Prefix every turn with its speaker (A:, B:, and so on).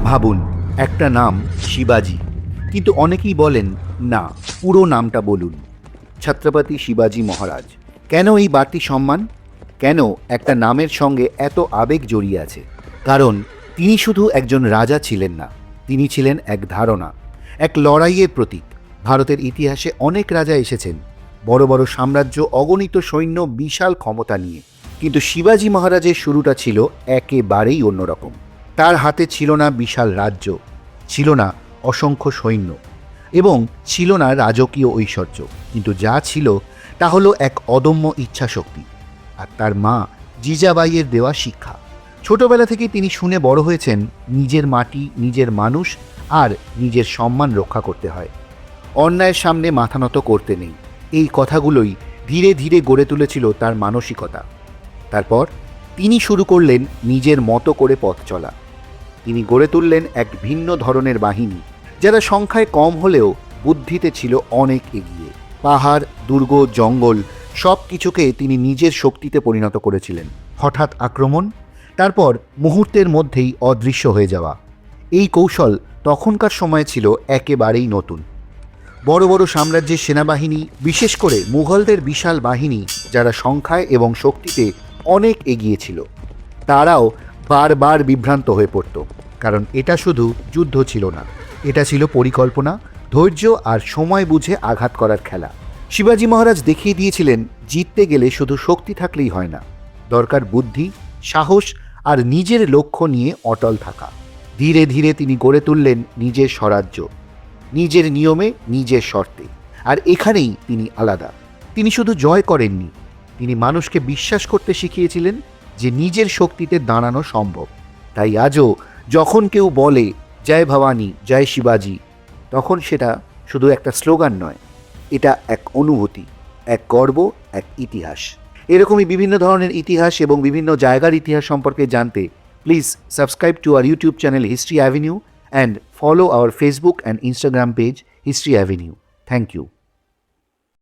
A: ভাবুন, একটা নাম শিবাজি, কিন্তু অনেকেই বলেন না, পুরো নামটা বলুন, ছত্রপতি শিবাজি মহারাজ। কেন এই বাড়তি সম্মান? কেন একটা নামের সঙ্গে এত আবেগ জড়িয়ে আছে? কারণ তিনি শুধু একজন রাজা ছিলেন না, তিনি ছিলেন এক ধারণা, এক লড়াইয়ের প্রতীক। ভারতের ইতিহাসে অনেক রাজা এসেছেন, বড় বড় সাম্রাজ্য, অগণিত সৈন্য, বিশাল ক্ষমতা নিয়ে, কিন্তু শিবাজি মহারাজের শুরুটা ছিল একেবারেই অন্যরকম। তার হাতে ছিল না বিশাল রাজ্য, ছিল না অসংখ্য সৈন্য, এবং ছিল না রাজকীয় ঐশ্বর্য, কিন্তু যা ছিল তা হলো এক অদম্য ইচ্ছাশক্তি আর তার মা জিজাবাইয়ের দেওয়া শিক্ষা। ছোটবেলা থেকেই তিনি শুনে বড় হয়েছেন, নিজের মাটি, নিজের মানুষ আর নিজের সম্মান রক্ষা করতে হয়, অন্যায়ের সামনে মাথা নত করতে নেই। এই কথাগুলোই ধীরে ধীরে গড়ে তুলেছিল তার মানসিকতা। তারপর তিনি শুরু করলেন নিজের মতো করে পথ চলা। তিনি গড়ে তুললেন এক ভিন্ন ধরনের বাহিনী, যারা সংখ্যায় কম হলেও বুদ্ধিতে ছিল অনেক এগিয়ে। পাহাড়, দুর্গ, জঙ্গল সব কিছুকে তিনি নিজের শক্তিতে পরিণত করেছিলেন। হঠাৎ আক্রমণ, তারপর মুহূর্তের মধ্যেই অদৃশ্য হয়ে যাওয়া, এই কৌশল তখনকার সময়ে ছিল একেবারেই নতুন। বড় বড় সাম্রাজ্যের সেনাবাহিনী, বিশেষ করে মুঘলদের বিশাল বাহিনী, যারা সংখ্যায় এবং শক্তিতে অনেক এগিয়ে ছিল, তারাও বারবার বিভ্রান্ত হয়ে পড়ত। কারণ এটা শুধু যুদ্ধ ছিল না, এটা ছিল পরিকল্পনা, ধৈর্য আর সময় বুঝে আঘাত করার খেলা। শিবাজি মহারাজ দেখিয়ে দিয়েছিলেন, জিততে গেলে শুধু শক্তি থাকলেই হয় না, দরকার বুদ্ধি, সাহস আর নিজের লক্ষ্য নিয়ে অটল থাকা। ধীরে ধীরে তিনি গড়ে তুললেন নিজের স্বরাজ্য, নিজের নিয়মে, নিজের শর্তে। আর এখানেই তিনি আলাদা। তিনি শুধু জয় করেননি, তিনি মানুষকে বিশ্বাস করতে শিখিয়েছিলেন যে নিজের শক্তিতে দাঁড়ানো সম্ভব। তাই আজও যখন কেউ বলে জয় ভবানী, জয় শিবাজি, তখন সেটা শুধু একটা স্লোগান নয়, এটা এক অনুভূতি, এক গর্ব, এক ইতিহাস। এরকমই বিভিন্ন ধরনের ইতিহাস এবং বিভিন্ন জায়গার ইতিহাস সম্পর্কে জানতে please subscribe to our YouTube channel history avenue and follow our Facebook and Instagram page History Avenue. Thank you.